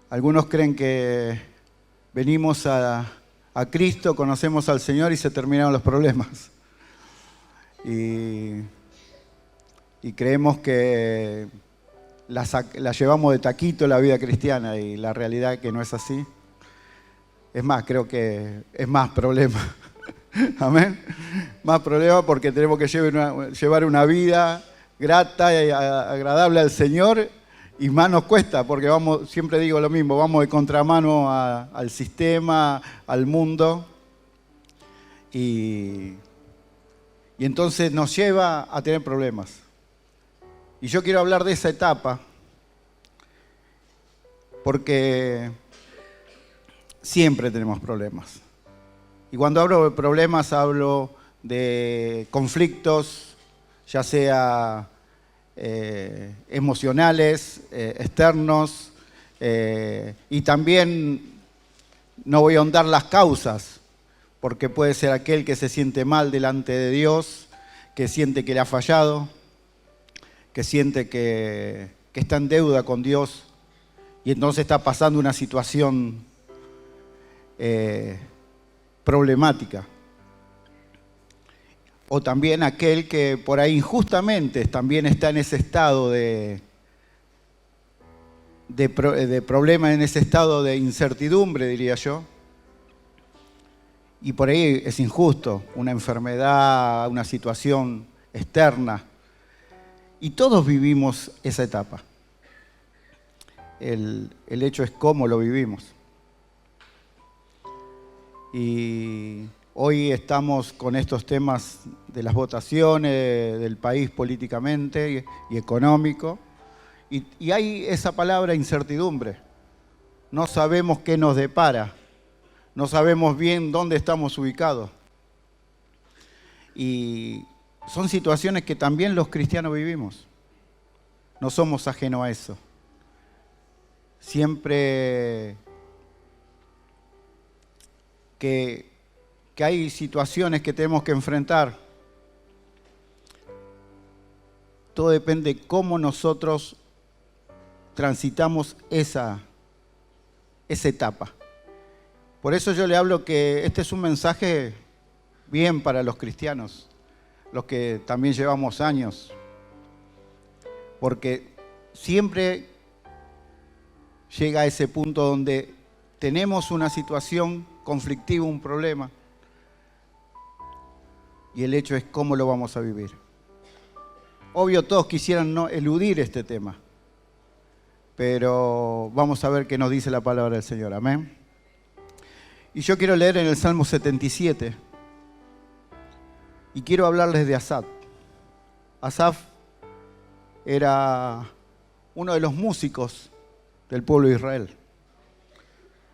Algunos creen que venimos a Cristo, conocemos al Señor y se terminaron los problemas. Y creemos que la llevamos de taquito la vida cristiana y la realidad es que no es así. Es más, creo que es más problema. Amén. Más problema porque tenemos que llevar una vida grata y agradable al Señor y más nos cuesta porque vamos, siempre digo lo mismo, vamos de contramano al sistema, al mundo y entonces nos lleva a tener problemas. Y yo quiero hablar de esa etapa porque siempre tenemos problemas. Y cuando hablo de problemas, hablo de conflictos, ya sea emocionales, externos, y también no voy a ahondar las causas, porque puede ser aquel que se siente mal delante de Dios, que siente que le ha fallado, que siente que está en deuda con Dios y entonces está pasando una situación problemática. O también aquel que por ahí injustamente también está en ese estado de problema, en ese estado de incertidumbre, diría yo. Y por ahí es injusto, una enfermedad, una situación externa. Y todos vivimos esa etapa. El hecho es cómo lo vivimos. Y hoy estamos con estos temas de las votaciones del país políticamente y económico. Y hay esa palabra incertidumbre. No sabemos qué nos depara. No sabemos bien dónde estamos ubicados. Y son situaciones que también los cristianos vivimos. No somos ajenos a eso. Siempre que hay situaciones que tenemos que enfrentar, todo depende de cómo nosotros transitamos esa etapa. Por eso yo le hablo que este es un mensaje bien para los cristianos, los que también llevamos años, porque siempre llega a ese punto donde tenemos una situación conflictiva, un problema, y el hecho es cómo lo vamos a vivir. Obvio, todos quisieran no eludir este tema, pero vamos a ver qué nos dice la palabra del Señor. Amén. Y yo quiero leer en el Salmo 77 y quiero hablarles de Asaf. Asaf era uno de los músicos del pueblo de Israel.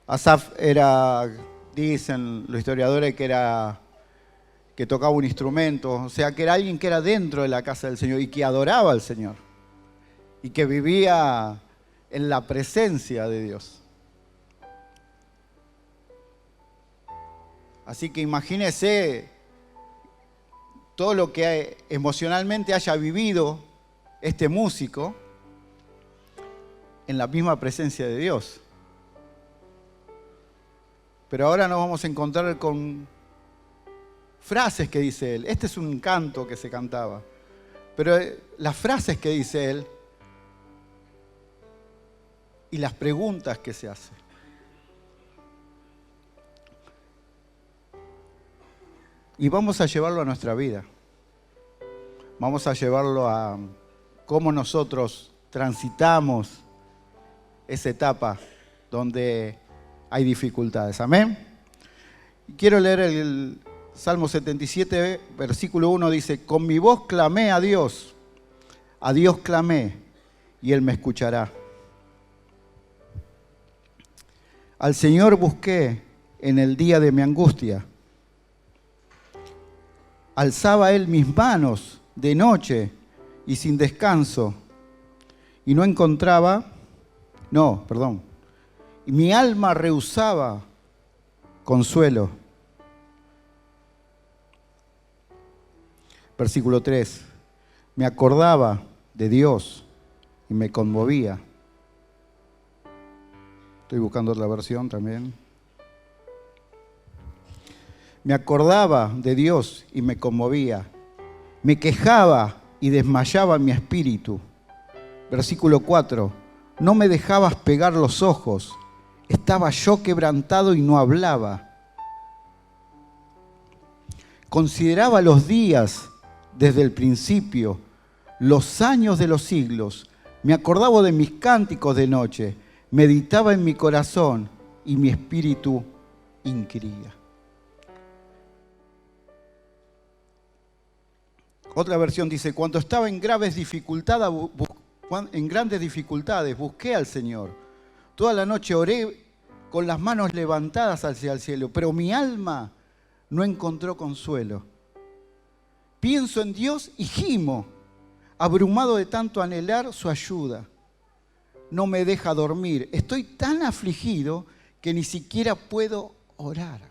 Asaf era, dicen los historiadores, que tocaba un instrumento, o sea, que era alguien que era dentro de la casa del Señor y que adoraba al Señor y que vivía en la presencia de Dios. Así que imagínese todo lo que emocionalmente haya vivido este músico en la misma presencia de Dios. Pero ahora nos vamos a encontrar con frases que dice él. Este es un canto que se cantaba. Pero las frases que dice él y las preguntas que se hace. Y vamos a llevarlo a nuestra vida. Vamos a llevarlo a cómo nosotros transitamos esa etapa donde hay dificultades. Amén. Y quiero leer el Salmo 77, versículo 1, dice: con mi voz clamé a Dios clamé, y Él me escuchará. Al Señor busqué en el día de mi angustia. Alzaba Él mis manos de noche y sin descanso, y no encontraba, y mi alma rehusaba consuelo. Versículo 3, me acordaba de Dios y me conmovía. Estoy buscando otra versión también. Me acordaba de Dios y me conmovía. Me quejaba y desmayaba mi espíritu. Versículo 4. No me dejabas pegar los ojos. Estaba yo quebrantado y no hablaba. Consideraba los días desde el principio, los años de los siglos. Me acordaba de mis cánticos de noche. Meditaba en mi corazón y mi espíritu inquiría. Otra versión dice, cuando estaba en grandes dificultades, busqué al Señor. Toda la noche oré con las manos levantadas hacia el cielo, pero mi alma no encontró consuelo. Pienso en Dios y gimo, abrumado de tanto anhelar su ayuda. No me deja dormir. Estoy tan afligido que ni siquiera puedo orar.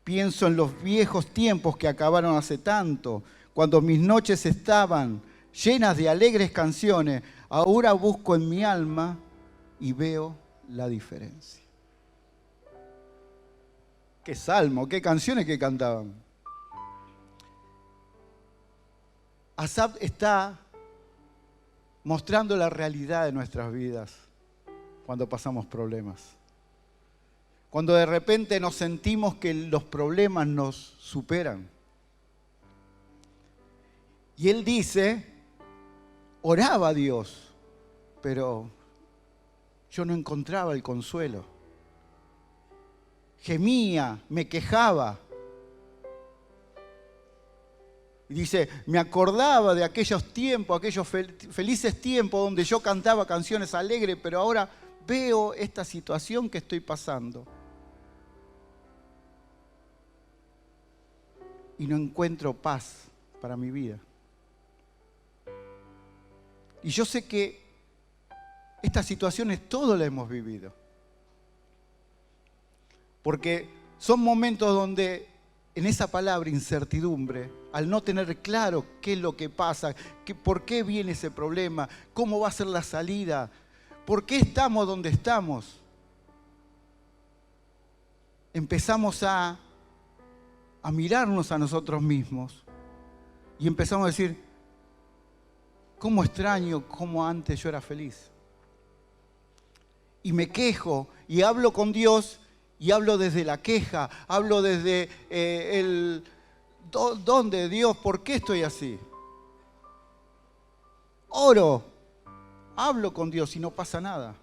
Pienso en los viejos tiempos que acabaron hace tanto, cuando mis noches estaban llenas de alegres canciones. Ahora busco en mi alma y veo la diferencia. Qué salmo, qué canciones que cantaban. Asaf está mostrando la realidad de nuestras vidas cuando pasamos problemas. Cuando de repente nos sentimos que los problemas nos superan. Y él dice, oraba a Dios, pero yo no encontraba el consuelo. Gemía, me quejaba. Y dice, me acordaba de aquellos tiempos, aquellos felices tiempos donde yo cantaba canciones alegres, pero ahora veo esta situación que estoy pasando. Y no encuentro paz para mi vida. Y yo sé que estas situaciones todos las hemos vivido. Porque son momentos donde en esa palabra incertidumbre, al no tener claro qué es lo que pasa, por qué viene ese problema, cómo va a ser la salida, por qué estamos donde estamos, empezamos a mirarnos a nosotros mismos y empezamos a decir, ¿cómo extraño cómo antes yo era feliz? Y me quejo y hablo con Dios y hablo desde la queja, hablo desde ¿dónde Dios? ¿Por qué estoy así? Oro, hablo con Dios y no pasa nada.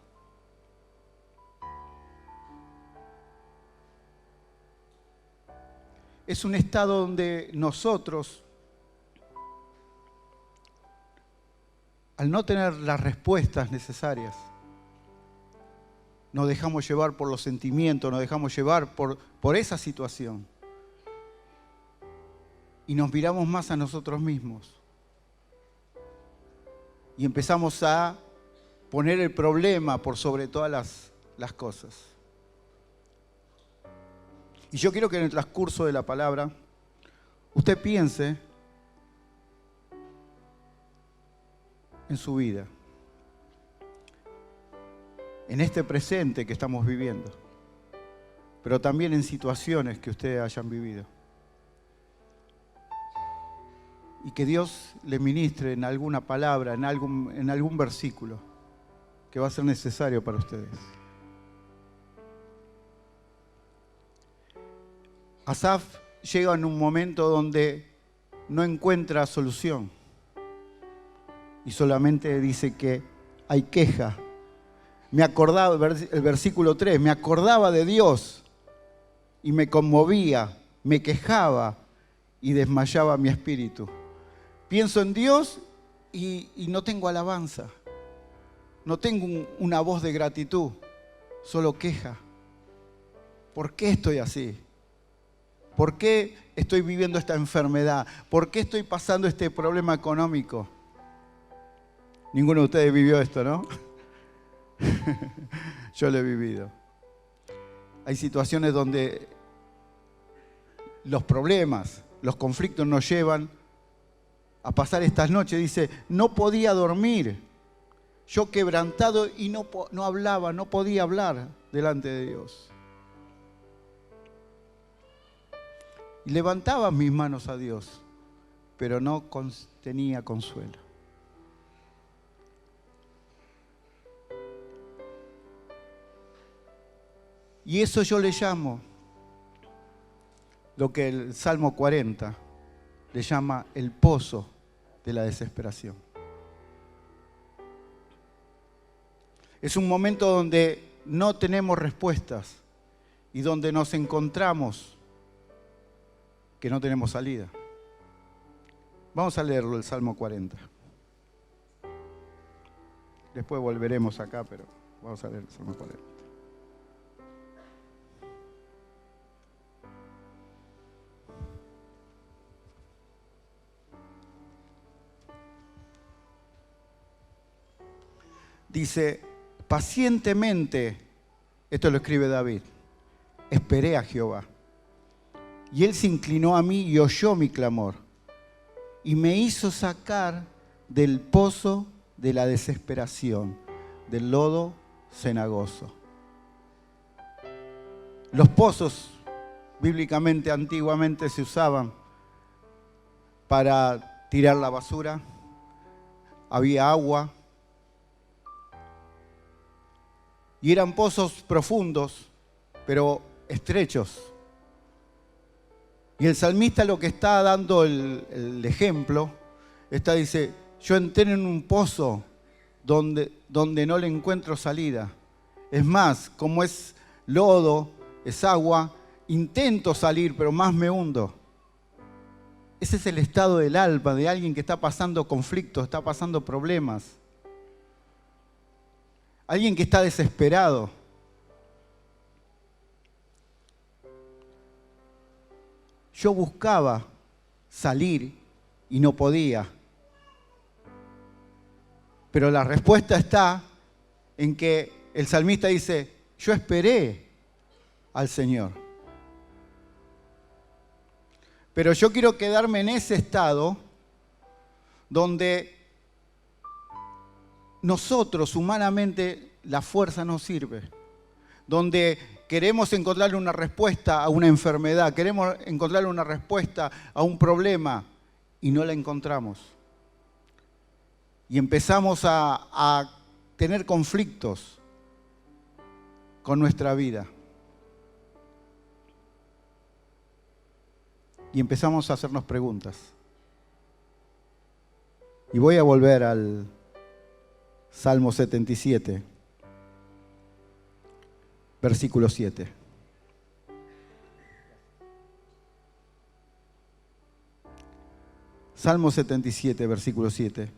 Es un estado donde nosotros, al no tener las respuestas necesarias, nos dejamos llevar por los sentimientos, nos dejamos llevar por esa situación. Y nos miramos más a nosotros mismos. Y empezamos a poner el problema por sobre todas las cosas. Y yo quiero que en el transcurso de la palabra usted piense en su vida, en este presente que estamos viviendo, pero también en situaciones que ustedes hayan vivido. Y que Dios le ministre en alguna palabra, en algún versículo que va a ser necesario para ustedes. Asaf llega en un momento donde no encuentra solución y solamente dice que hay queja. Me acordaba, el versículo 3, me acordaba de Dios y me conmovía, me quejaba y desmayaba mi espíritu. Pienso en Dios y no tengo alabanza, no tengo una voz de gratitud, solo queja. ¿Por qué estoy así? ¿Por qué estoy viviendo esta enfermedad? ¿Por qué estoy pasando este problema económico? Ninguno de ustedes vivió esto, ¿no? Yo lo he vivido. Hay situaciones donde los problemas, los conflictos nos llevan a pasar estas noches. Dice, no podía dormir. yo quebrantado y no hablaba, no podía hablar delante de Dios. Y levantaba mis manos a Dios, pero no tenía consuelo. Y eso yo le llamo lo que el Salmo 40 le llama el pozo de la desesperación. Es un momento donde no tenemos respuestas y donde nos encontramos que no tenemos salida. Vamos a leerlo, el Salmo 40. Después volveremos acá, pero vamos a leer el Salmo 40. Dice, pacientemente, esto lo escribe David, esperé a Jehová. Y Él se inclinó a mí y oyó mi clamor. Y me hizo sacar del pozo de la desesperación, del lodo cenagoso. Los pozos, bíblicamente, antiguamente se usaban para tirar la basura. Había agua. Y eran pozos profundos, pero estrechos. Y el salmista lo que está dando el ejemplo, dice, yo entré en un pozo donde no le encuentro salida. Es más, como es lodo, es agua, intento salir, pero más me hundo. Ese es el estado del alma de alguien que está pasando conflictos, está pasando problemas. Alguien que está desesperado. Yo buscaba salir y no podía. Pero la respuesta está en que el salmista dice, yo esperé al Señor. Pero yo quiero quedarme en ese estado donde nosotros humanamente la fuerza no sirve, donde queremos encontrarle una respuesta a una enfermedad, queremos encontrarle una respuesta a un problema y no la encontramos. Y empezamos a tener conflictos con nuestra vida. Y empezamos a hacernos preguntas. Y voy a volver al Salmo 77, versículo 7. Salmo 77, versículo 7.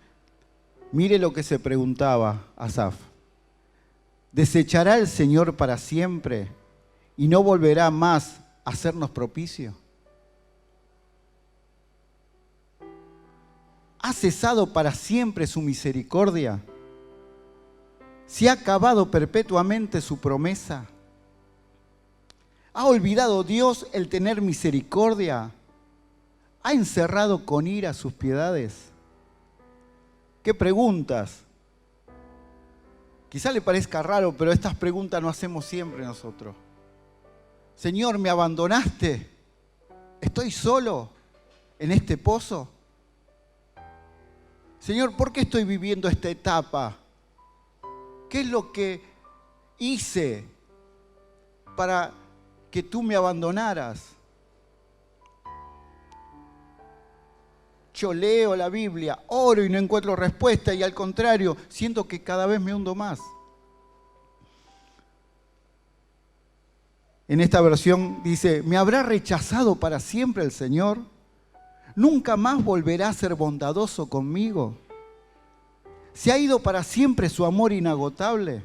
Mire lo que se preguntaba Asaf. ¿Desechará el Señor para siempre y no volverá más a hacernos propicio? ¿Ha cesado para siempre su misericordia? ¿Se ha acabado perpetuamente su promesa? ¿Ha olvidado Dios el tener misericordia? ¿Ha encerrado con ira sus piedades? ¿Qué preguntas? Quizá le parezca raro, pero estas preguntas no hacemos siempre nosotros. Señor, ¿me abandonaste? ¿Estoy solo en este pozo? Señor, ¿por qué estoy viviendo esta etapa? ¿Qué es lo que hice para que tú me abandonaras? Yo leo la Biblia, oro y no encuentro respuesta y al contrario, siento que cada vez me hundo más. En esta versión dice, ¿me habrá rechazado para siempre el Señor? ¿Nunca más volverá a ser bondadoso conmigo? ¿Se ha ido para siempre su amor inagotable?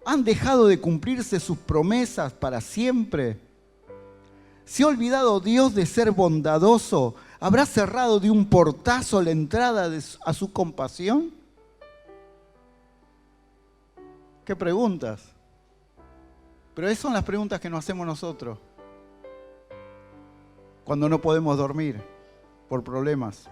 ¿Han dejado de cumplirse sus promesas para siempre? ¿Se ha olvidado Dios de ser bondadoso? ¿Habrá cerrado de un portazo la entrada a su compasión? ¿Qué preguntas? Pero esas son las preguntas que nos hacemos nosotros cuando no podemos dormir por problemas.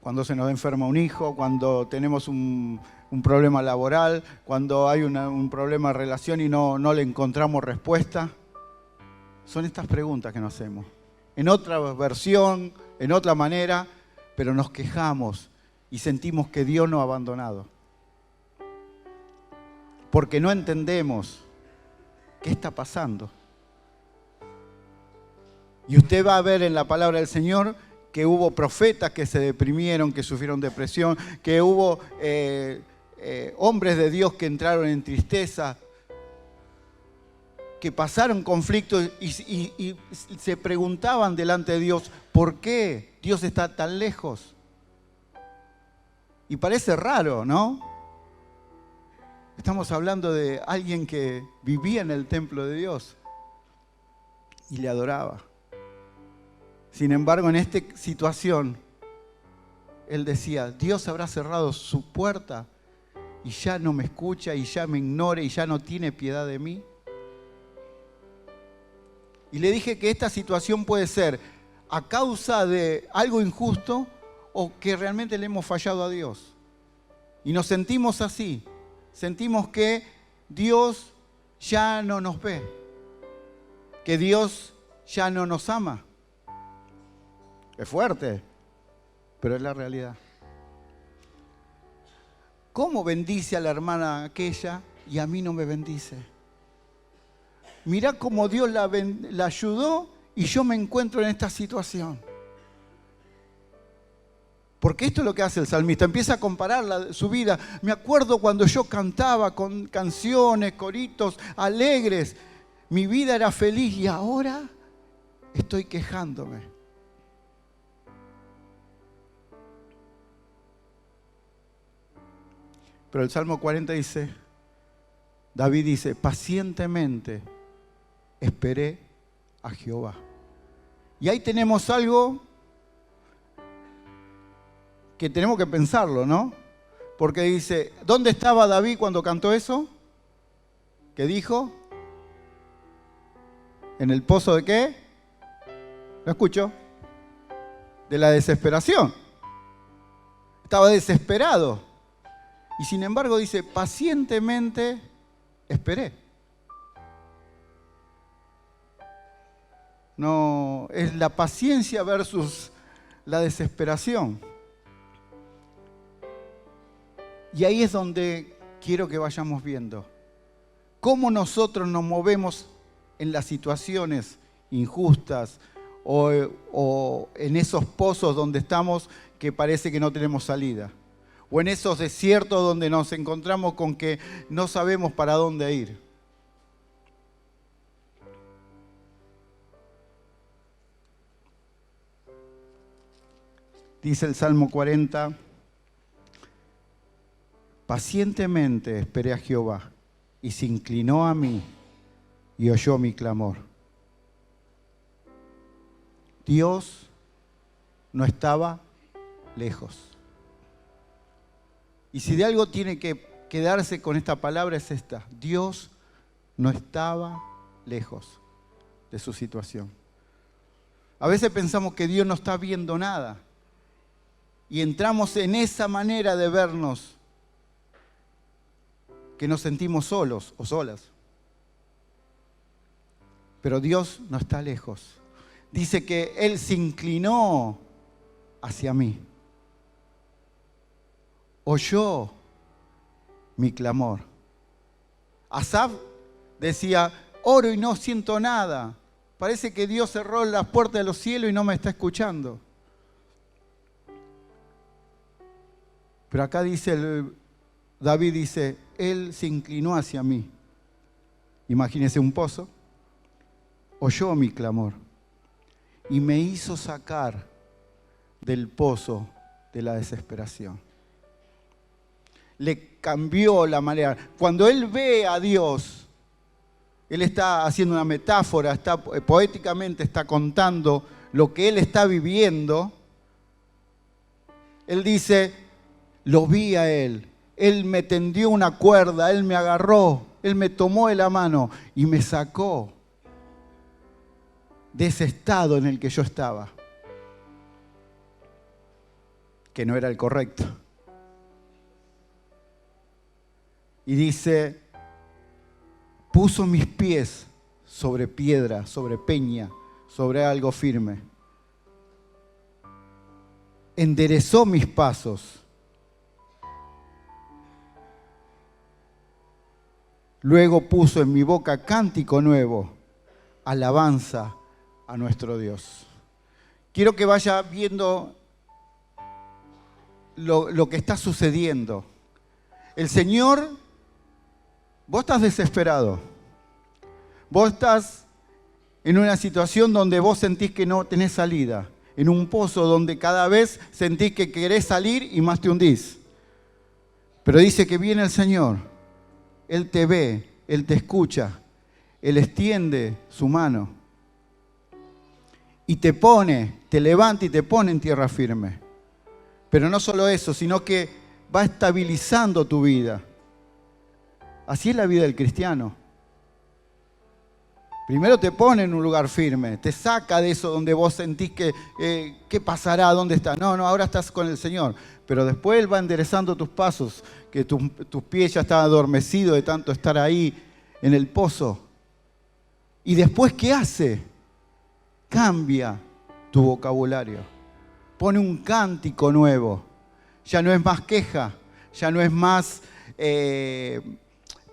cuando se nos enferma un hijo, cuando tenemos un problema laboral, cuando hay un problema de relación y no le encontramos respuesta. Son estas preguntas que nos hacemos. En otra versión, en otra manera, pero nos quejamos y sentimos que Dios nos ha abandonado. Porque no entendemos qué está pasando. Y usted va a ver en la palabra del Señor que hubo profetas que se deprimieron, que sufrieron depresión, que hubo hombres de Dios que entraron en tristeza, que pasaron conflictos y se preguntaban delante de Dios, ¿por qué Dios está tan lejos? Y parece raro, ¿no? Estamos hablando de alguien que vivía en el templo de Dios y le adoraba. Sin embargo, en esta situación, él decía, Dios habrá cerrado su puerta y ya no me escucha y ya me ignora y ya no tiene piedad de mí. Y le dije que esta situación puede ser a causa de algo injusto o que realmente le hemos fallado a Dios. Y nos sentimos así, sentimos que Dios ya no nos ve, que Dios ya no nos ama. Es fuerte, pero es la realidad. ¿Cómo bendice a la hermana aquella y a mí no me bendice? Mirá cómo Dios la ayudó y yo me encuentro en esta situación. Porque esto es lo que hace el salmista, empieza a comparar su vida. Me acuerdo cuando yo cantaba con canciones, coritos alegres, mi vida era feliz y ahora estoy quejándome. Pero el Salmo 40 dice, David dice, pacientemente esperé a Jehová. Y ahí tenemos algo que tenemos que pensarlo, ¿no? Porque dice, ¿dónde estaba David cuando cantó eso? ¿Qué dijo? ¿En el pozo de qué? ¿Lo escucho? De la desesperación. Estaba desesperado. Y sin embargo dice, pacientemente esperé. No, es la paciencia versus la desesperación. Y ahí es donde quiero que vayamos viendo cómo nosotros nos movemos en las situaciones injustas o en esos pozos donde estamos que parece que no tenemos salida. O en esos desiertos donde nos encontramos con que no sabemos para dónde ir. Dice el Salmo 40, pacientemente esperé a Jehová y se inclinó a mí y oyó mi clamor. Dios no estaba lejos. Y si de algo tiene que quedarse con esta palabra es esta. Dios no estaba lejos de su situación. A veces pensamos que Dios no está viendo nada. Y entramos en esa manera de vernos que nos sentimos solos o solas. Pero Dios no está lejos. Dice que Él se inclinó hacia mí. Oyó mi clamor. Asaf decía, oro y no siento nada. Parece que Dios cerró las puertas de los cielos y no me está escuchando. Pero acá dice, David dice, Él se inclinó hacia mí. Imagínese un pozo. Oyó mi clamor y me hizo sacar del pozo de la desesperación. Le cambió la manera. Cuando él ve a Dios, él está haciendo una metáfora, poéticamente está contando lo que él está viviendo. Él dice, lo vi a él me tendió una cuerda, él me agarró, él me tomó de la mano y me sacó de ese estado en el que yo estaba. que no era el correcto. Y dice, puso mis pies sobre piedra, sobre peña, sobre algo firme. Enderezó mis pasos. Luego puso en mi boca cántico nuevo, alabanza a nuestro Dios. Quiero que vaya viendo lo que está sucediendo. El Señor, vos estás desesperado. Vos estás en una situación donde vos sentís que no tenés salida. En un pozo donde cada vez sentís que querés salir y más te hundís. Pero dice que viene el Señor. Él te ve, Él te escucha, Él extiende su mano y te pone, te levanta y te pone en tierra firme. Pero no solo eso, sino que va estabilizando tu vida. Así es la vida del cristiano. Primero te pone en un lugar firme, te saca de eso donde vos sentís que ¿qué pasará? ¿Dónde estás? No, ahora estás con el Señor. Pero después Él va enderezando tus pasos, que tus pies ya estaban adormecidos de tanto estar ahí en el pozo. Y después, ¿qué hace? Cambia tu vocabulario. Pone un cántico nuevo. Ya no es más queja, ya no es más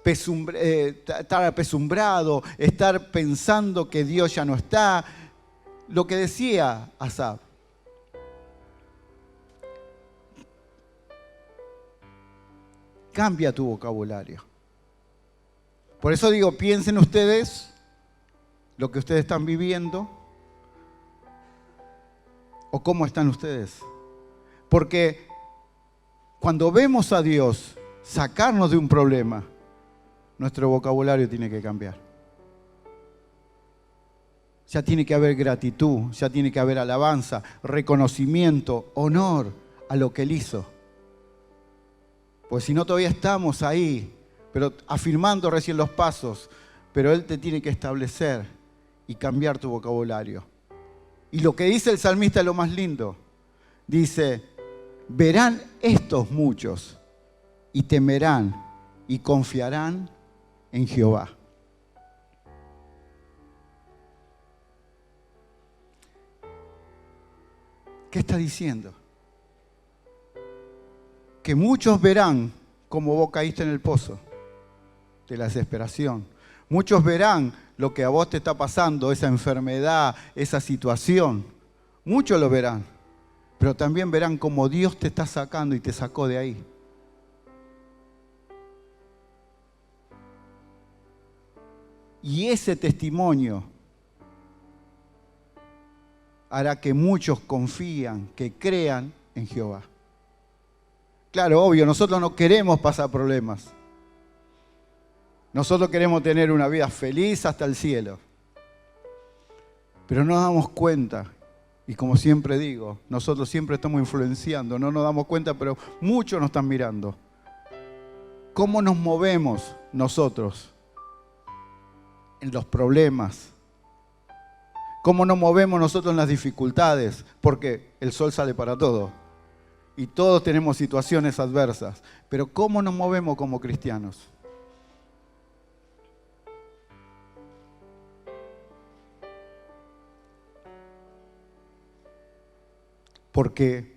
estar apesumbrado, estar pensando que Dios ya no está. Lo que decía Asaf. Cambia tu vocabulario. Por eso digo, piensen ustedes lo que ustedes están viviendo o cómo están ustedes. Porque cuando vemos a Dios sacarnos de un problema, nuestro vocabulario tiene que cambiar. Ya tiene que haber gratitud, ya tiene que haber alabanza, reconocimiento, honor a lo que Él hizo. Pues si no, todavía estamos ahí, pero afirmando recién los pasos, pero Él te tiene que establecer y cambiar tu vocabulario. Y lo que dice el salmista es lo más lindo. Dice, verán estos muchos y temerán y confiarán en Jehová. ¿Qué está diciendo? Que muchos verán cómo vos caíste en el pozo de la desesperación. Muchos verán lo que a vos te está pasando, esa enfermedad, esa situación. Muchos lo verán, pero también verán cómo Dios te está sacando y te sacó de ahí. Y ese testimonio hará que muchos confían, que crean en Jehová. Claro, obvio, nosotros no queremos pasar problemas. Nosotros queremos tener una vida feliz hasta el cielo. Pero no nos damos cuenta, y como siempre digo, nosotros siempre estamos influenciando, no nos damos cuenta, pero muchos nos están mirando. ¿Cómo nos movemos nosotros en los problemas? ¿Cómo nos movemos nosotros en las dificultades? Porque el sol sale para todos. Y todos tenemos situaciones adversas. Pero ¿cómo nos movemos como cristianos? Porque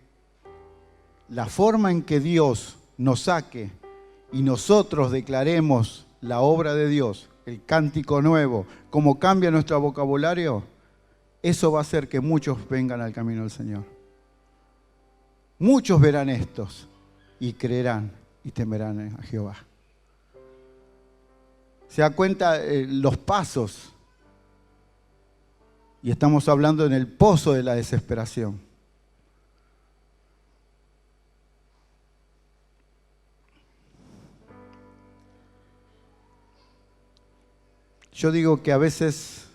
la forma en que Dios nos saque y nosotros declaremos la obra de Dios, el cántico nuevo, cómo cambia nuestro vocabulario, eso va a hacer que muchos vengan al camino del Señor. Muchos verán estos y creerán y temerán a Jehová. Se da cuenta los pasos. Y estamos hablando en el pozo de la desesperación. Yo digo que a veces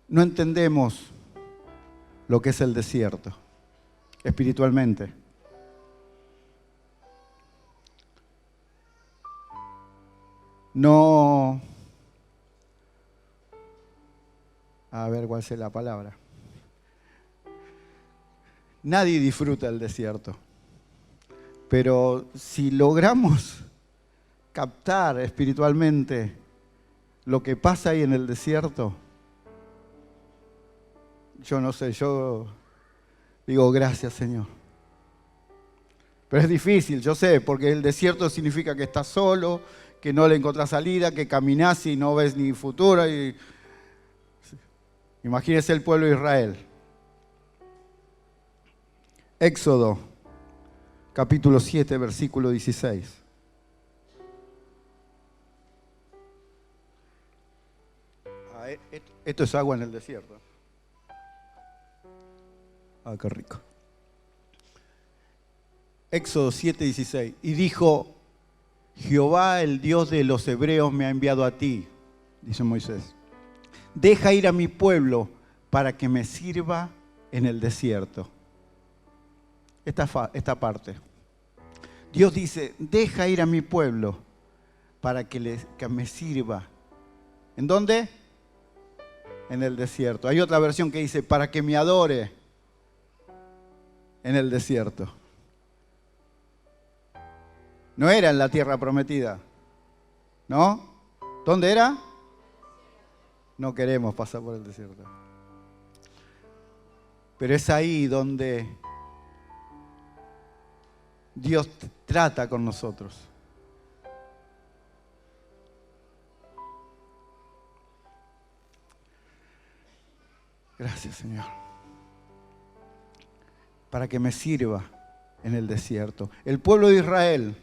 no entendemos lo que es el desierto espiritualmente. No, a ver cuál es la palabra. Nadie disfruta el desierto. Pero si logramos captar espiritualmente lo que pasa ahí en el desierto, yo no sé, yo digo gracias, Señor. Pero es difícil, yo sé, porque el desierto significa que estás solo, que no le encontrás salida, que caminás y no ves ni futuro. Imagínese el pueblo de Israel. Éxodo, capítulo 7, versículo 16. Esto es agua en el desierto. Ah, qué rico. Éxodo 7, 16. Y dijo, Jehová, el Dios de los hebreos, me ha enviado a ti, dice Moisés. Deja ir a mi pueblo para que me sirva en el desierto. Esta parte. Dios dice, deja ir a mi pueblo para que me sirva. ¿En dónde? En el desierto. Hay otra versión que dice, para que me adore en el desierto. No era en la tierra prometida, ¿no? ¿Dónde era? No queremos pasar por el desierto. Pero es ahí donde Dios trata con nosotros. Gracias, Señor. Para que me sirva en el desierto. El pueblo de Israel,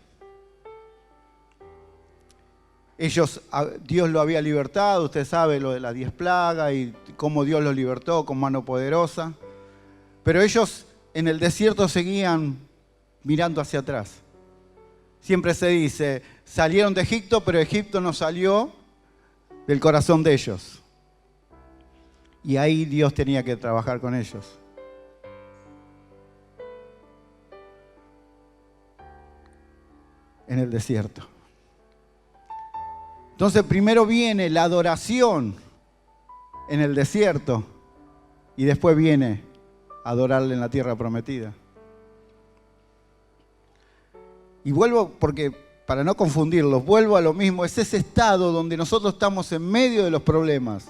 Dios lo había libertado, usted sabe lo de las 10 plagas y cómo Dios los libertó con mano poderosa. Pero ellos en el desierto seguían mirando hacia atrás. Siempre se dice, salieron de Egipto, pero Egipto no salió del corazón de ellos. Y ahí Dios tenía que trabajar con ellos. En el desierto. Entonces primero viene la adoración en el desierto y después viene a adorarle en la tierra prometida. Y vuelvo, porque para no confundirlos, vuelvo a lo mismo, es ese estado donde nosotros estamos en medio de los problemas.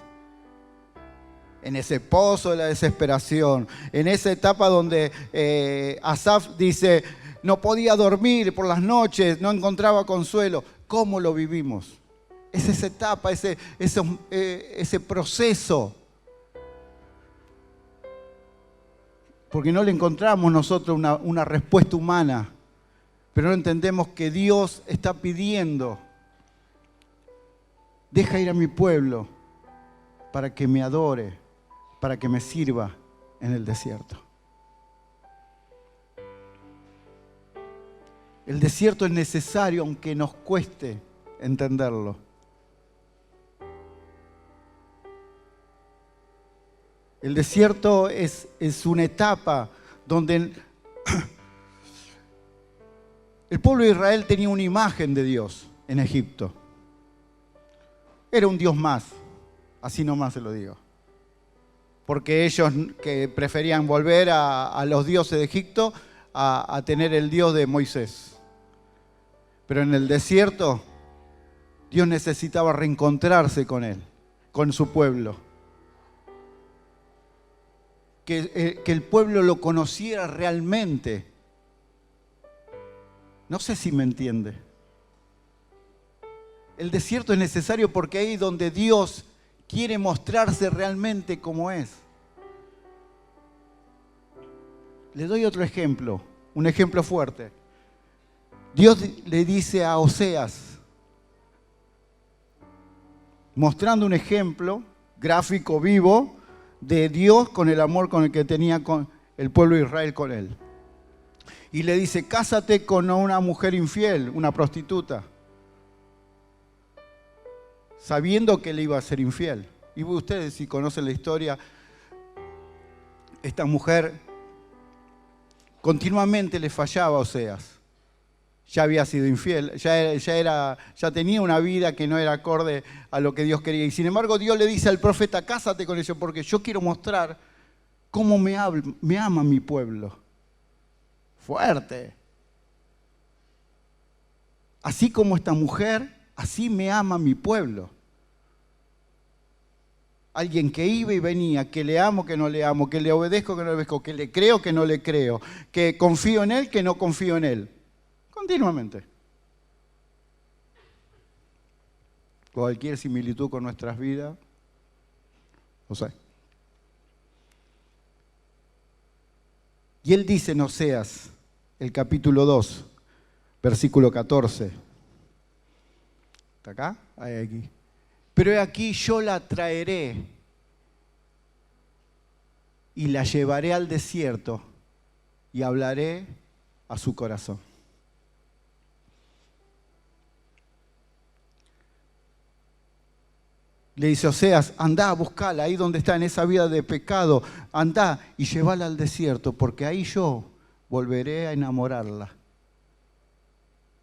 En ese pozo de la desesperación, en esa etapa donde Asaf dice, no podía dormir por las noches, no encontraba consuelo. ¿Cómo lo vivimos? Es esa etapa, ese proceso. Porque no le encontramos nosotros una respuesta humana, pero no entendemos que Dios está pidiendo, deja ir a mi pueblo para que me adore, para que me sirva en el desierto. El desierto es necesario aunque nos cueste entenderlo. El desierto es una etapa donde el pueblo de Israel tenía una imagen de Dios en Egipto. Era un Dios más, así nomás se lo digo. Porque ellos que preferían volver a los dioses de Egipto a tener el Dios de Moisés. Pero en el desierto Dios necesitaba reencontrarse con él, con su pueblo. Que el pueblo lo conociera realmente. No sé si me entiende. El desierto es necesario porque ahí es donde Dios quiere mostrarse realmente como es. Le doy otro ejemplo, un ejemplo fuerte. Dios le dice a Oseas, mostrando un ejemplo gráfico, vivo, de Dios con el amor con el que tenía con el pueblo de Israel con él. Y le dice, cásate con una mujer infiel, una prostituta, sabiendo que le iba a ser infiel. Y ustedes, si conocen la historia, esta mujer continuamente le fallaba a Oseas. Ya había sido infiel, ya tenía una vida que no era acorde a lo que Dios quería. Y sin embargo Dios le dice al profeta, cásate con ellos porque yo quiero mostrar ¿Cómo me ama mi pueblo? Fuerte. Así como esta mujer, así me ama mi pueblo. Alguien que iba y venía, que le amo, que no le amo, que le obedezco, que no le obedezco, que le creo, que no le creo, que confío en él, que no confío en él. Continuamente. Cualquier similitud con nuestras vidas, o sea. Y él dice en Oseas, el capítulo 2, versículo 14. ¿Está acá? Ahí, aquí. Pero he aquí yo la traeré y la llevaré al desierto y hablaré a su corazón. Le dice Oseas, andá, buscala ahí donde está, en esa vida de pecado, andá y llévala al desierto, porque ahí yo volveré a enamorarla.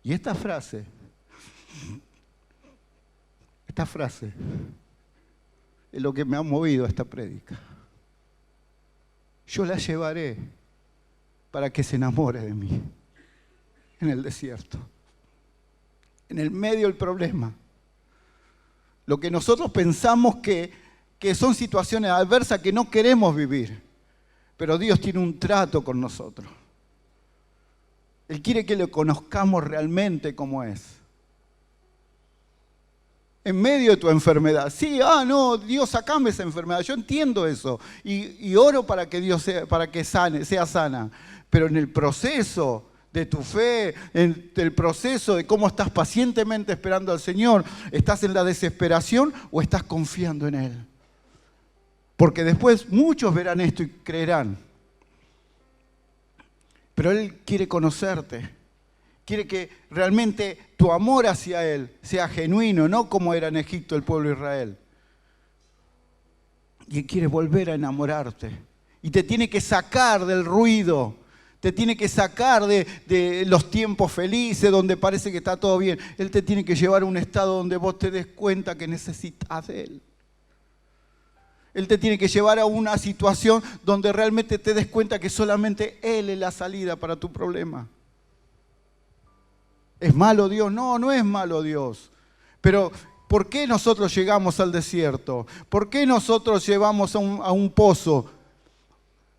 Y esta frase es lo que me ha movido a esta prédica. Yo la llevaré para que se enamore de mí en el desierto, en el medio del problema. Lo que nosotros pensamos que son situaciones adversas que no queremos vivir, pero Dios tiene un trato con nosotros. Él quiere que lo conozcamos realmente como es. En medio de tu enfermedad. Sí, no, Dios, sacame esa enfermedad. Yo entiendo eso. Y oro para que Dios sea sana. Pero en el proceso de tu fe, en el proceso de cómo estás pacientemente esperando al Señor, ¿estás en la desesperación o estás confiando en Él? Porque después muchos verán esto y creerán. Pero Él quiere conocerte. Quiere que realmente tu amor hacia Él sea genuino, no como era en Egipto el pueblo de Israel. Y Él quiere volver a enamorarte. Y te tiene que sacar del ruido. Te tiene que sacar de los tiempos felices donde parece que está todo bien. Él te tiene que llevar a un estado donde vos te des cuenta que necesitas de Él. Él te tiene que llevar a una situación donde realmente te des cuenta que solamente Él es la salida para tu problema. ¿Es malo Dios? No, no es malo Dios. Pero ¿por qué nosotros llegamos al desierto? ¿Por qué nosotros llevamos a un pozo?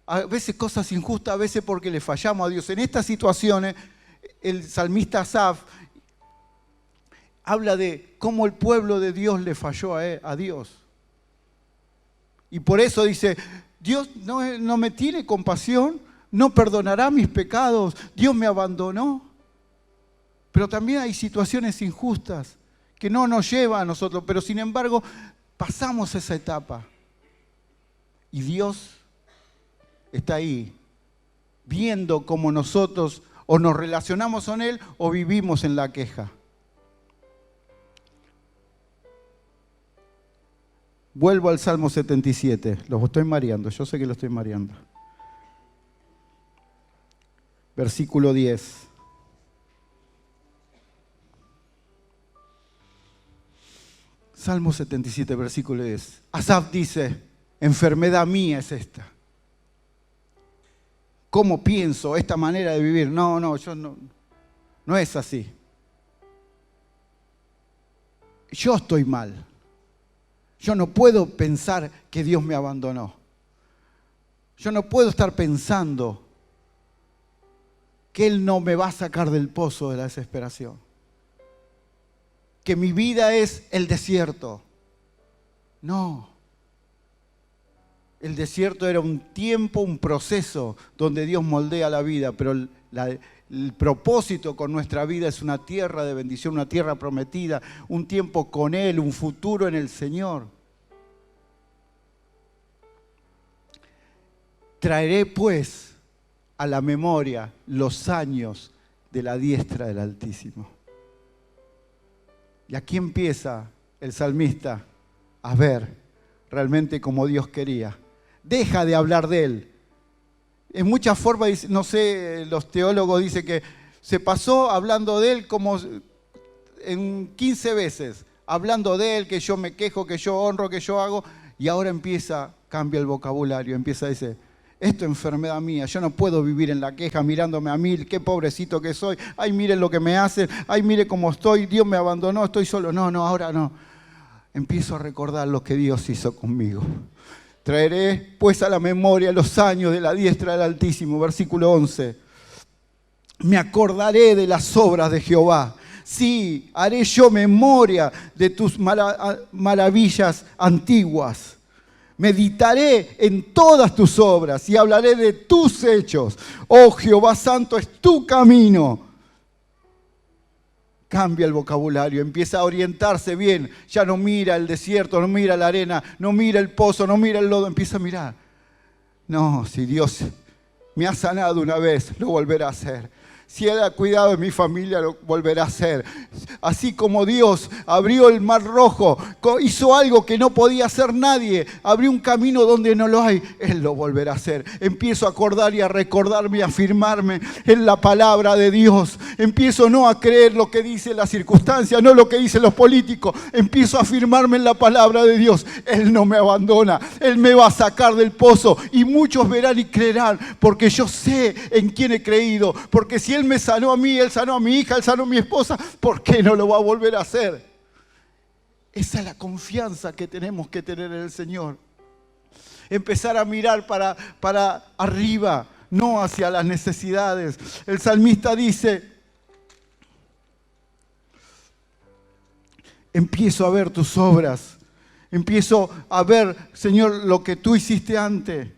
A veces cosas injustas, a veces porque le fallamos a Dios. En estas situaciones, el salmista Asaf habla de cómo el pueblo de Dios le falló a Dios. Y por eso dice, Dios no me tiene compasión, no perdonará mis pecados, Dios me abandonó. Pero también hay situaciones injustas que no nos llevan a nosotros, pero sin embargo pasamos esa etapa. Y Dios está ahí, viendo cómo nosotros o nos relacionamos con Él o vivimos en la queja. Vuelvo al Salmo 77, lo estoy mareando, yo sé que lo estoy mareando. Versículo 10. Salmo 77, versículo 10. Asaf dice, enfermedad mía es esta. ¿Cómo pienso esta manera de vivir? No es así. Yo estoy mal. Yo no puedo pensar que Dios me abandonó. Yo no puedo estar pensando que Él no me va a sacar del pozo de la desesperación. Que mi vida es el desierto. No. El desierto era un tiempo, un proceso donde Dios moldea la vida, pero el propósito con nuestra vida es una tierra de bendición, una tierra prometida, un tiempo con Él, un futuro en el Señor. Traeré pues a la memoria los años de la diestra del Altísimo. Y aquí empieza el salmista a ver realmente como Dios quería. Deja de hablar de Él. En muchas formas, no sé, los teólogos dicen que se pasó hablando de Él como en 15 veces. Hablando de Él, que yo me quejo, que yo honro, que yo hago. Y ahora cambia el vocabulario, empieza a decir, Esto es enfermedad mía, yo no puedo vivir en la queja mirándome a mí, qué pobrecito que soy, ay, miren lo que me hacen, ay, mire cómo estoy, Dios me abandonó, estoy solo. No, ahora no. Empiezo a recordar lo que Dios hizo conmigo. Traeré pues a la memoria los años de la diestra del Altísimo, versículo 11. Me acordaré de las obras de Jehová. Sí, haré yo memoria de tus maravillas antiguas. Meditaré en todas tus obras y hablaré de tus hechos. Oh Jehová santo es tu camino. Cambia el vocabulario, empieza a orientarse bien. Ya no mira el desierto, no mira la arena, no mira el pozo, no mira el lodo. Empieza a mirar. No, si Dios me ha sanado una vez, lo volverá a hacer. Si Él ha cuidado de mi familia, lo volverá a hacer. Así como Dios abrió el mar rojo, hizo algo que no podía hacer nadie, abrió un camino donde no lo hay, Él lo volverá a hacer. Empiezo a acordar y a recordarme y a afirmarme en la palabra de Dios. Empiezo no a creer lo que dice la circunstancia, no lo que dicen los políticos. Empiezo a afirmarme en la palabra de Dios. Él no me abandona, Él me va a sacar del pozo. Y muchos verán y creerán, porque yo sé en quién he creído. Porque si Él me sanó a mí, Él sanó a mi hija, Él sanó a mi esposa, ¿por qué no lo va a volver a hacer? Esa es la confianza que tenemos que tener en el Señor. Empezar a mirar para arriba, no hacia las necesidades. El salmista dice, empiezo a ver tus obras, empiezo a ver, Señor, lo que tú hiciste antes.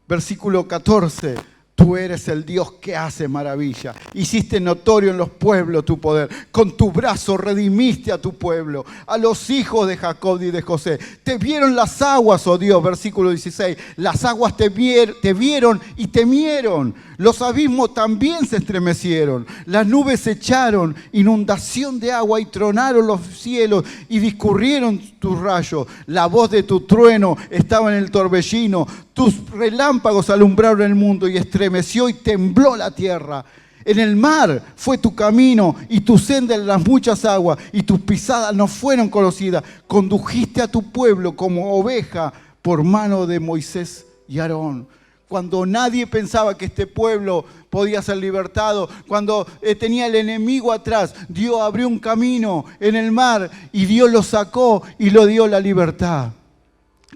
Versículo 14, tú eres el Dios que hace maravilla. Hiciste notorio en los pueblos tu poder. Con tu brazo redimiste a tu pueblo, a los hijos de Jacob y de José. Te vieron las aguas, oh Dios, versículo 16. Las aguas te vieron y temieron. Los abismos también se estremecieron. Las nubes echaron inundación de agua y tronaron los cielos y discurrieron tus rayos. La voz de tu trueno estaba en el torbellino. Tus relámpagos alumbraron el mundo y estremeció y tembló la tierra. En el mar fue tu camino y tu senda en las muchas aguas y tus pisadas no fueron conocidas. Condujiste a tu pueblo como oveja por mano de Moisés y Aarón. Cuando nadie pensaba que este pueblo podía ser libertado, cuando tenía el enemigo atrás, Dios abrió un camino en el mar y Dios lo sacó y lo dio la libertad.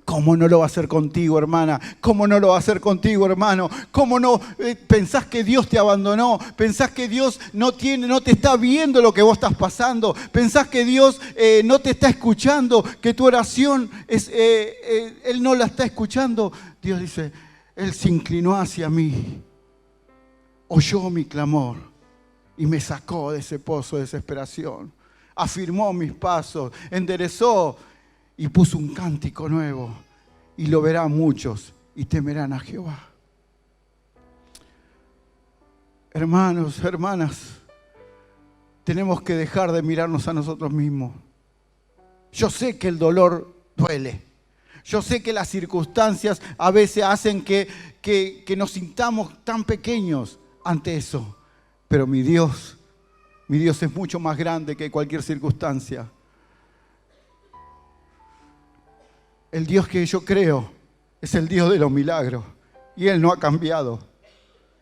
¿Cómo no lo va a hacer contigo, hermana? ¿Cómo no lo va a hacer contigo, hermano? ¿Cómo no pensás que Dios te abandonó? ¿Pensás que Dios no te está viendo lo que vos estás pasando? ¿Pensás que Dios no te está escuchando? ¿Que tu oración Él no la está escuchando? Dios dice, Él se inclinó hacia mí, oyó mi clamor y me sacó de ese pozo de desesperación. Afirmó mis pasos, enderezó y puso un cántico nuevo. Y lo verán muchos y temerán a Jehová. Hermanos, hermanas, tenemos que dejar de mirarnos a nosotros mismos. Yo sé que el dolor duele. Yo sé que las circunstancias a veces hacen que nos sintamos tan pequeños ante eso. Pero mi Dios es mucho más grande que cualquier circunstancia. El Dios que yo creo es el Dios de los milagros. Y Él no ha cambiado.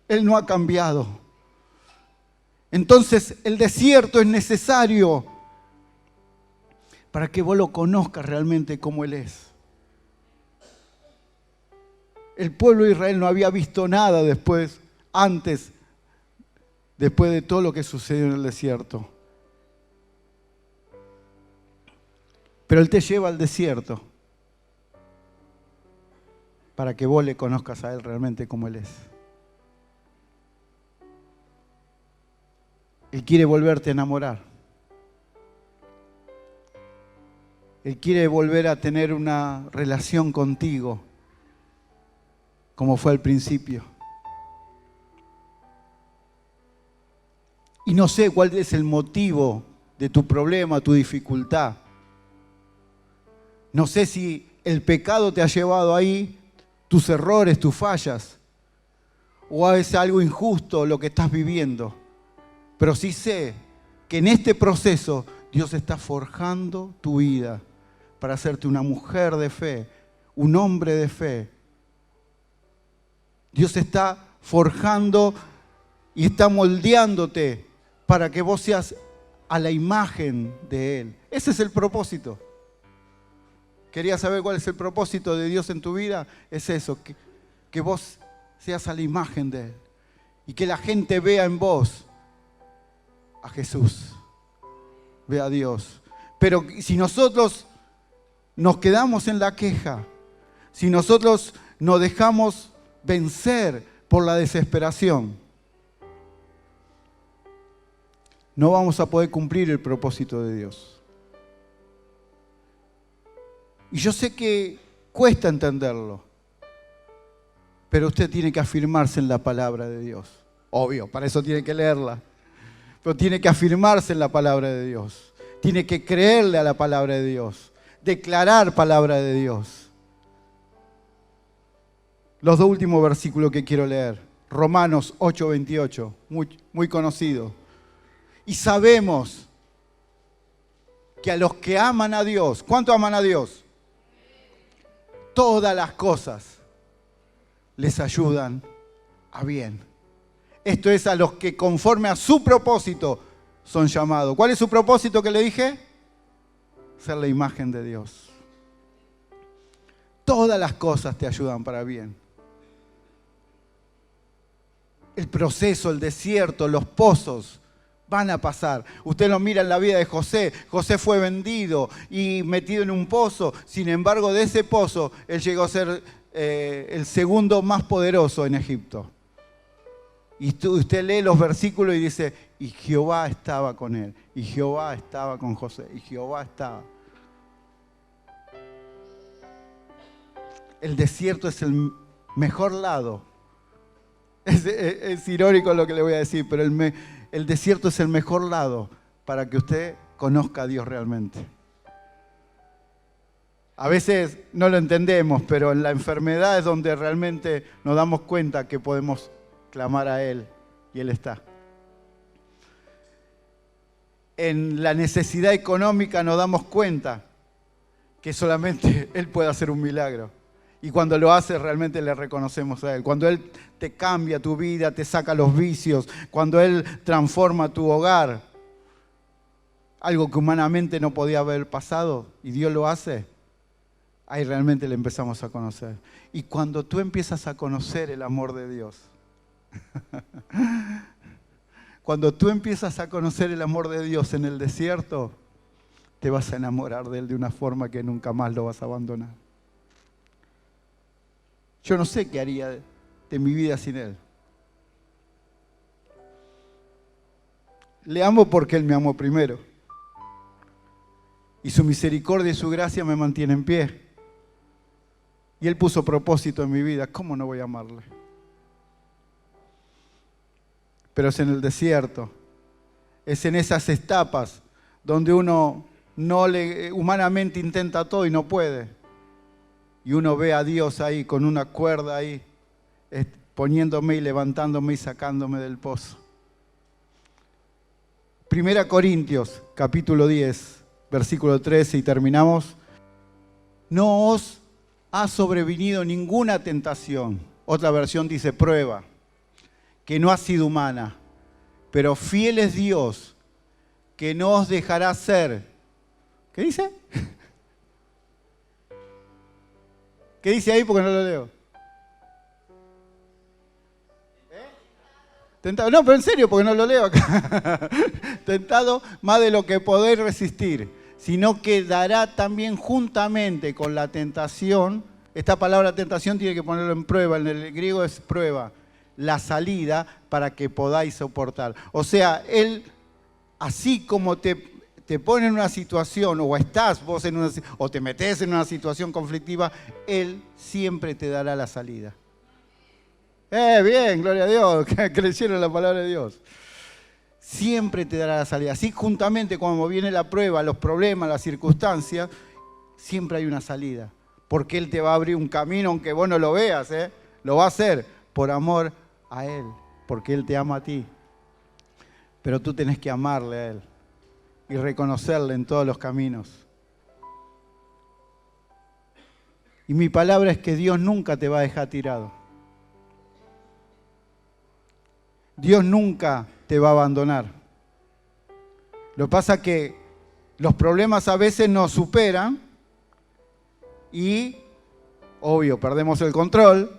Él no ha cambiado. Entonces el desierto es necesario para que vos lo conozcas realmente como Él es. El pueblo de Israel no había visto nada después de todo lo que sucedió en el desierto. Pero Él te lleva al desierto para que vos le conozcas a Él realmente como Él es. Él quiere volverte a enamorar. Él quiere volver a tener una relación contigo, como fue al principio. Y no sé cuál es el motivo de tu problema, tu dificultad. No sé si el pecado te ha llevado ahí, tus errores, tus fallas, o es algo injusto lo que estás viviendo. Pero sí sé que en este proceso Dios está forjando tu vida para hacerte una mujer de fe, un hombre de fe. Dios está forjando y está moldeándote para que vos seas a la imagen de Él. Ese es el propósito. ¿Querías saber cuál es el propósito de Dios en tu vida? Es eso, que vos seas a la imagen de Él. Y que la gente vea en vos a Jesús. Vea a Dios. Pero si nosotros nos quedamos en la queja, si nosotros nos dejamos vencer por la desesperación, no vamos a poder cumplir el propósito de Dios. Y yo sé que cuesta entenderlo, pero usted tiene que afirmarse en la palabra de Dios. Obvio, para eso tiene que leerla. Pero tiene que afirmarse en la palabra de Dios. Tiene que creerle a la palabra de Dios. Declarar palabra de Dios. Los dos últimos versículos que quiero leer. Romanos 8:28, muy conocido. Y sabemos que a los que aman a Dios, ¿cuánto aman a Dios? Todas las cosas les ayudan a bien. Esto es a los que conforme a su propósito son llamados. ¿Cuál es su propósito que le dije? Ser la imagen de Dios. Todas las cosas te ayudan para bien. El proceso, el desierto, los pozos van a pasar. Usted lo mira en la vida de José. José fue vendido y metido en un pozo. Sin embargo, de ese pozo, él llegó a ser el segundo más poderoso en Egipto. Y usted lee los versículos y dice, y Jehová estaba con él, y Jehová estaba con José, y Jehová estaba. El desierto es el mejor lado. Es irónico lo que le voy a decir, pero el desierto es el mejor lado para que usted conozca a Dios realmente. A veces no lo entendemos, pero en la enfermedad es donde realmente nos damos cuenta que podemos clamar a Él y Él está. En la necesidad económica nos damos cuenta que solamente Él puede hacer un milagro. Y cuando lo hace realmente le reconocemos a Él. Cuando Él te cambia tu vida, te saca los vicios, cuando Él transforma tu hogar, algo que humanamente no podía haber pasado y Dios lo hace, ahí realmente le empezamos a conocer. Y cuando tú empiezas a conocer el amor de Dios, cuando tú empiezas a conocer el amor de Dios en el desierto, te vas a enamorar de Él de una forma que nunca más lo vas a abandonar. Yo no sé qué haría de mi vida sin Él. Le amo porque Él me amó primero. Y su misericordia y su gracia me mantienen en pie. Y Él puso propósito en mi vida. ¿Cómo no voy a amarle? Pero es en el desierto. Es en esas etapas donde uno humanamente intenta todo y no puede. Y uno ve a Dios ahí con una cuerda ahí, poniéndome y levantándome y sacándome del pozo. 1 Corintios, capítulo 10, versículo 13, y terminamos. No os ha sobrevenido ninguna tentación. Otra versión dice prueba, que no ha sido humana. Pero fiel es Dios, que no os dejará ser. ¿Qué dice? ¿Qué dice ahí? Porque no lo leo. Tentado, no, pero en serio, porque no lo leo acá. Tentado más de lo que podéis resistir, sino que dará también juntamente con la tentación. Esta palabra tentación tiene que ponerlo en prueba, en el griego es prueba, la salida para que podáis soportar. O sea, Él, así como te pone en una situación, o estás vos en o te metes en una situación conflictiva, Él siempre te dará la salida. Bien, gloria a Dios, creyeron la palabra de Dios. Siempre te dará la salida. Así juntamente cuando viene la prueba, los problemas, las circunstancias, siempre hay una salida. Porque Él te va a abrir un camino, aunque vos no lo veas, lo va a hacer por amor a Él, porque Él te ama a ti. Pero tú tenés que amarle a Él y reconocerle en todos los caminos. Y mi palabra es que Dios nunca te va a dejar tirado. Dios nunca te va a abandonar. Lo que pasa es que los problemas a veces nos superan y, obvio, perdemos el control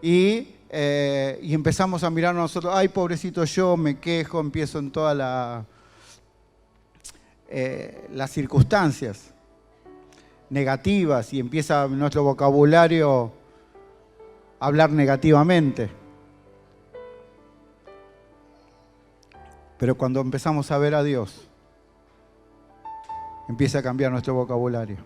y empezamos a mirar a nosotros, ay, pobrecito yo, me quejo, empiezo en todas las circunstancias negativas y empieza nuestro vocabulario a hablar negativamente. Pero cuando empezamos a ver a Dios, empieza a cambiar nuestro vocabulario.